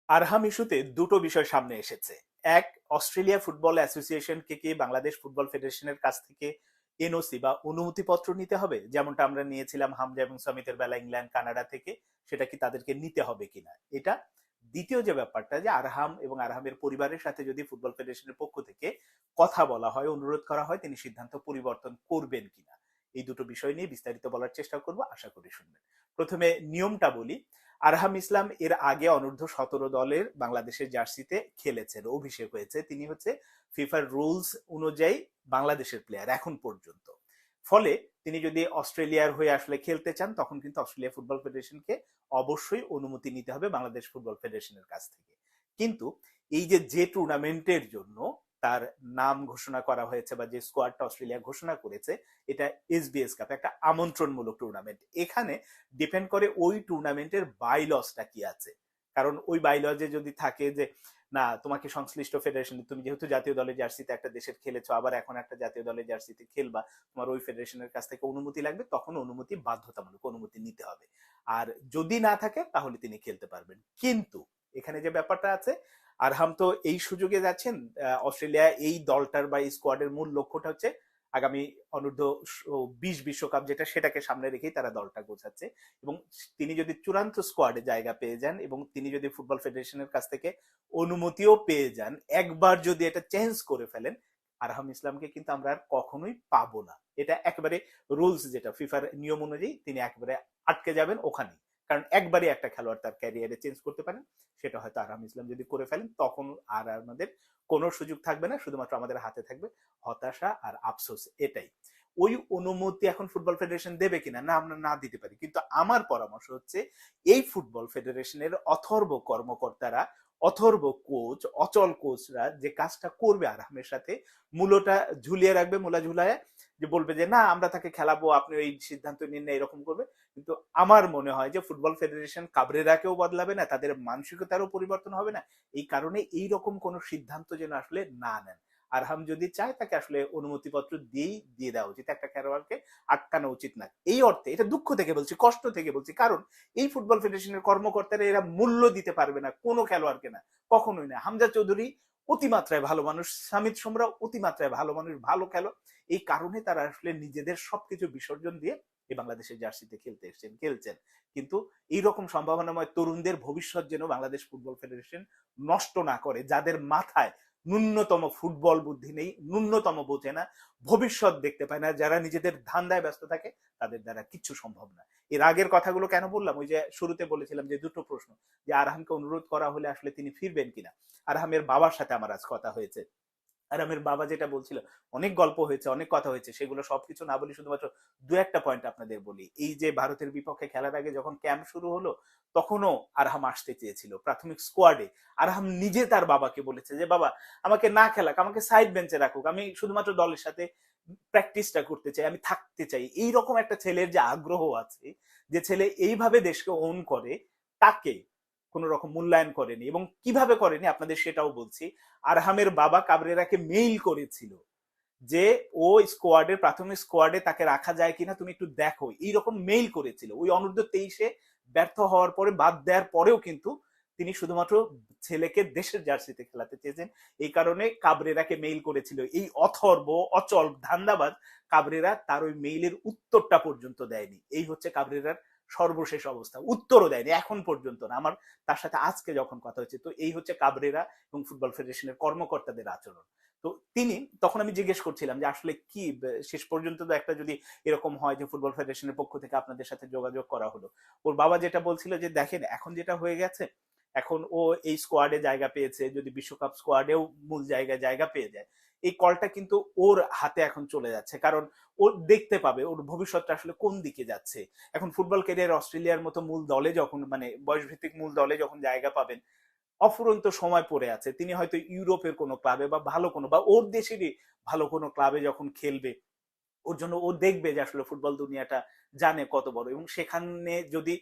আরহাম ইস্যুতে দুটো বিষয় সামনে এসেছে। এক, অস্ট্রেলিয়া ফুটবল অ্যাসোসিয়েশনকে কি বাংলাদেশ ফুটবল ফেডারেশনের কাছ থেকে এনওসি বা অনুমতিপত্র নিতে হবে, যেমনটা আমরা নিয়েছিলাম হামজা এবং সমিতের বেলা ইংল্যান্ড কানাডা থেকে, সেটা কি তাদেরকে নিতে হবে কিনা এটা। দ্বিতীয় যে ব্যাপারটা, যে আরহাম এবং আরহামের পরিবারের সাথে যদি ফুটবল ফেডারেশনের পক্ষ থেকে কথা বলা হয়, অনুরোধ করা হয়, তিনি সিদ্ধান্ত পরিবর্তন করবেন কিনা, এই দুটো বিষয় নিয়ে বিস্তারিত বলার চেষ্টা করব, আশা করি শুনবেন। প্রথমে নিয়মটা বলি। আরহাম ইসলাম এর আগে অনূর্ধ্ব 17 দলের বাংলাদেশের জার্সিতে খেলেছেন, অভিষেক হয়েছে, তিনি হচ্ছে ফিফার রুলস অনুযায়ী বাংলাদেশের প্লেয়ার এখন পর্যন্ত। ফলে তিনি যদি অস্ট্রেলিয়ার হয়ে আসলে খেলতে চান, তখন কিন্তু অস্ট্রেলিয়া ফুটবল ফেডারেশনকে অবশ্যই অনুমতি নিতে হবে বাংলাদেশ ফুটবল ফেডারেশনের কাছ থেকে। কিন্তু এই যে যে টুর্নামেন্টের জন্য তার নাম ঘোষণা করা হয়েছে বা যে স্কোয়াডটা অস্ট্রেলিয়া ঘোষণা করেছে, এটা এসবিএস কাপ, একটা আমন্ত্রণমূলক টুর্নামেন্ট। এখানে ডিপেন্ড করে ওই টুর্নামেন্টের বাইলসটা কি আছে। কারণ ওই বাইলজে যদি থাকে যে না, তোমাকে সংশ্লিষ্ট ফেডারেশন, তুমি যেহেতু জাতীয় দলের জার্সিতে একটা দেশের খেলেছো, আবার এখন একটা জাতীয় দলের জার্সিতে খেলবা, তোমার ওই ফেডারেশনের কাছ থেকে অনুমতি লাগবে, তখন অনুমতি বাধ্যতামূলক, অনুমতি নিতে হবে। আর যদি না থাকে তাহলে তিনি খেলতে পারবেন। কিন্তু এখানে যে ব্যাপারটা আছে, আরহাম তো এই সুযোগে যাচ্ছেন। অস্ট্রেলিয়া এই দলটার বা এই স্কোয়াডের মূল লক্ষ্যটা হচ্ছে আগামী অনূর্ধ্ব 20 বিশ্বকাপ, যেটা, সেটাকে সামনে রেখেই তারা দলটা গোছাচ্ছে। এবং তিনি যদি চূড়ান্ত স্কোয়াডে জায়গা পেয়ে যান এবং তিনি যদি ফুটবল ফেডারেশনের কাছ থেকে অনুমতিও পেয়ে যান, একবার যদি এটা চেঞ্জ করে ফেলেন, আরহাম ইসলামকে কিন্তু আমরা আর কখনোই পাবো না। এটা একেবারে রুলস, যেটা ফিফার নিয়ম অনুযায়ী তিনি একেবারে আটকে যাবেন ওখানে। কারণ একবারই একটা খেলোয়াড় তার ক্যারিয়ারে চেঞ্জ করতে পারেন, সেটা হয়তো আরহাম ইসলাম যদি করে ফেলেন, তখন আর আমাদের কোনো সুযোগ থাকবে না, শুধুমাত্র আমাদের হাতে থাকবে হতাশা আর আফসোস, এটাই। ওই অনুমতি এখন ফুটবল ফেডারেশন দেবে কিনা, না আমরা না দিতে পারি, কিন্তু আমার পরামর্শ হচ্ছে এই ফুটবল ফেডারেশনের অথর্ব কর্মকর্তারা, অথর্ব কোচ, অচল কোচরা যে কাজটা করবে আরহামের সাথে, মূলটা ঝুলিয়ে রাখবে, মূলা ঝুলায়, যে বলবে যে না আমরা তাকে খেলাবো, আপনি এই সিদ্ধান্ত নিন না, এরকম করবে। কিন্তু আমার মনে হয় যে ফুটবল ফেডারেশন কাবরেরাকেও বদলাবে না, তাদের মানসিকতারও পরিবর্তন হবে না। এই কারণে এই রকম কোন সিদ্ধান্ত যেন আসলে না নেন। আরহাম যদি চায়, তাকে আসলে অনুমতিপত্র দিয়ে দেওয়া উচিত, একটা খেলোয়াড়কে আটকানো উচিত না। এই অর্থে, এটা দুঃখ থেকে বলছি, কষ্ট থেকে বলছি, কারণ এই ফুটবল ফেডারেশনের কর্মকর্তারা এরা মূল্য দিতে পারবে না কোনো খেলোয়াড়কে, না কখনোই না। হামজা চৌধুরী অতিমাত্রায় ভালো মানুষ, সামিত সোমরা অতিমাত্রায় ভালো মানুষ, ভালো খেলো, এই কারণে তারা আসলে নিজেদের সবকিছু বিসর্জন দিয়ে এই বাংলাদেশের জার্সিতে খেলতে এসেছেন, খেলছেন। কিন্তু এইরকম সম্ভাবনাময় তরুণদের ভবিষ্যৎ যেন বাংলাদেশ ফুটবল ফেডারেশন নষ্ট না করে, যাদের মাথায় ন্যূনতম ফুটবল বুদ্ধি নেই, ন্যূনতম বোঝে না, ভবিষ্যৎ দেখতে পায় না, যারা নিজেদের ধান্দায় ব্যস্ত থাকে, তাদের দ্বারা কিচ্ছু সম্ভব না। এর আগের কথাগুলো কেন বললাম, ওই যে শুরুতে বলেছিলাম যে দুটো প্রশ্ন, যে আরহামকে অনুরোধ করা হলে আসলে তিনি ফিরবেন কিনা। আরহামের বাবার সাথে আমার আজ কথা হয়েছে, আরামের বাবা যেটা বলছিল, অনেক গল্প হয়েছে, অনেক কথা হয়েছে, সেগুলো সবকিছু না বলি, শুধুমাত্র দু একটা পয়েন্ট আপনাদের বলি। এই যে ভারতের বিপক্ষে খেলার আগে যখন ক্যাম্প শুরু হলো, তখনও আরহাম আসতে চেয়েছিল প্রাথমিক স্কোয়াডে। আরহাম নিজে তার বাবাকে বলেছে যে বাবা, আমাকে না খেলাক, আমাকে সাইড বেঞ্চে রাখুক, আমি শুধুমাত্র দলের সাথে প্র্যাকটিসটা করতে চাই, আমি থাকতে চাই। এইরকম একটা ছেলের যে আগ্রহ আছে, যে ছেলে এইভাবে দেশকে ওন করে, তাকে কোন রকম মূল্যায়ন করেনি। এবং কিভাবে করেনি আপনাদের সেটাও বলছি। আরহামের বাবা কাবরেরাকে মেইল করেছিল যে ও স্কোয়াডে, প্রাথমিক স্কোয়াডে তাকে রাখা যায় কিনা, তুমি একটু দেখো, এইরকম মেইল করেছিল। ওই অনূর্ধ্ব 23-এ ব্যর্থ হওয়ার পরে, বাদ দেওয়ার পরেও কিন্তু তিনি শুধুমাত্র ছেলেকে দেশের জার্সিতে খেলাতে চেয়েছেন। এই কারণে কাবরেরাকে মেইল করেছিল। এই অথর্ব, অচল, ধান্দাবাজ কাবরেরা তার ওই মেইলের উত্তরটা পর্যন্ত দেয়নি। এই হচ্ছে কাবরেরার সর্বশেষ অবস্থা, উত্তরও দেয়নি এখন পর্যন্ত না। আমার তার সাথে আজকে যখন কথা হচ্ছে, তো এই হচ্ছে কাবরেরা এবং ফুটবল ফেডারেশনের কর্মকর্তাদের আচরণ। তো তিনি, তখন আমি জিজ্ঞেস করছিলাম যে আসলে কি শেষ পর্যন্ত তো একটা যদি এরকম হয় যে ফুটবল ফেডারেশনের পক্ষ থেকে আপনাদের সাথে যোগাযোগ করা হলো, ওর বাবা যেটা বলছিল যে দেখেন এখন যেটা হয়ে গেছে, এখন ও এই স্কোয়াডে জায়গা পেয়েছে, যদি বিশ্বকাপ স্কোয়াডেও মূল জায়গায় জায়গা পেয়ে যায়, এই কলটা কিন্তু ওর হাতে এখন চলে যাচ্ছে। কারণ ও দেখতে পাবে ওর ভবিষ্যৎটা আসলে কোন দিকে যাচ্ছে। এখন ফুটবল ক্যারিয়ার অস্ট্রেলিয়ার মতো মূল দলে যখন, মানে বয়সভিত্তিক মূল দলে যখন জায়গা পাবেন, অফুরন্ত সময় পড়ে আছে, তিনি হয়তো ইউরোপের কোনো ক্লাবে বা ভালো কোনো, বা ওর দেশেরই ভালো কোনো ক্লাবে যখন খেলবে, ওর জন্য ও দেখবে যে আসলে ফুটবল দুনিয়াটা জানে কত বড়। এবং সেখানে যদি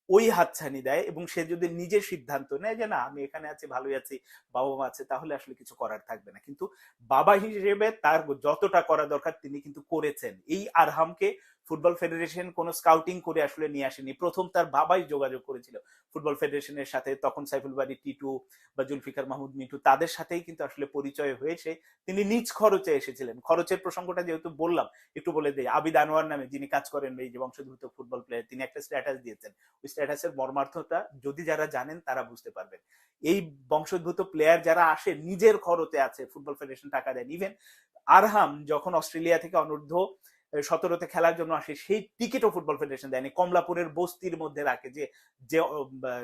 ওই হাতছানি দেয় এবং সে যদি নিজের সিদ্ধান্ত নেয় যে না আমি এখানে আছি, ভালোই আছি, বাবা মা আছে, তাহলে আসলে কিছু করার থাকবে না। কিন্তু বাবা হিসেবে তার যতটা করা দরকার তিনি কিন্তু করেছেন। এই আরহামকে ফুটবল ফেডারেশন কোনো স্কাউটিং করে আসলে নিয়ে আসেনি, প্রথম তার বাবাই যোগাযোগ করেছিল ফুটবল ফেডারেশনের সাথে। তখন সাইফুল বারী টিটু বা জুলফিকার মাহমুদ মিঠু তাদের সাথেই কিন্তু আসলে পরিচয় হয়েছে, তিনি নিজ খরচে এসেছিলেন। খরচের প্রসঙ্গটা যেহেতু বললাম, একটু বলে দেই, আবিদ আনোয়ার নামে যিনি কাজ করেন এই যে বংশোদ্ভূত ফুটবল প্লেয়ার, তিনি একটা স্ট্যাটাস দিয়েছেন। ওই স্ট্যাটাসের মর্মার্থটা যদি যারা জানেন তারা বুঝতে পারবেন। এই বংশোদ্ভূত প্লেয়ার যারা আসে নিজের খরচে আছে, ফুটবল ফেডারেশন টাকা দেন। ইভেন আরহাম যখন অস্ট্রেলিয়া থেকে অনূর্ধ্ব 17তে খেলার জন্য আসে, সেই টিকিটও ফুটবল ফেডারেশন দেয়নি। কমলাপুরের বস্তির মধ্যে রাখে, যে যে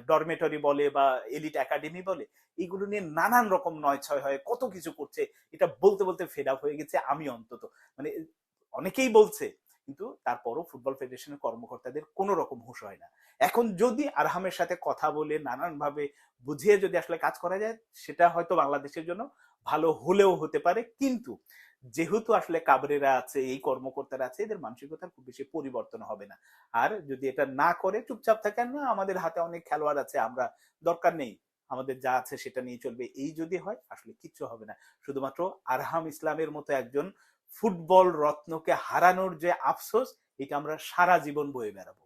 ডরমেটরি বলে বা এলিট একাডেমি বলে, এগুলো নিয়ে নানান রকম নয় ছয় হয়, কত কিছু করছে। এটা বলতে বলতে ফেড আপ হয়ে গেছে আমি অন্তত, মানে অনেকেই বলছে, কিন্তু তারপরও ফুটবল ফেডারেশনের কর্মকর্তাদের কোন রকম হুঁশ হয় না। এখন যদি আরহামের সাথে কথা বলে নানান ভাবে বুঝিয়ে যদি আসলে কাজ করা যায়, সেটা হয়তো বাংলাদেশের জন্য ভালো হলেও হতে পারে। কিন্তু যেহেতু আসলে কাবরেরা আছে, এই কর্মকর্তারা আছে, এদের মানসিকতার খুব বেশি পরিবর্তন হবে না। আর যদি এটা না করে চুপচাপ থাকেন, না আমাদের হাতে অনেক খেলোয়াড় আছে, আমরা দরকার নেই, আমাদের যা আছে সেটা নিয়ে চলবে, এই যদি হয় আসলে কিচ্ছু হবে না। শুধুমাত্র আরহাম ইসলামের মতো একজন ফুটবল রত্নকে হারানোর যে আফসোস, এটা আমরা সারা জীবন বয়ে বেড়াবো।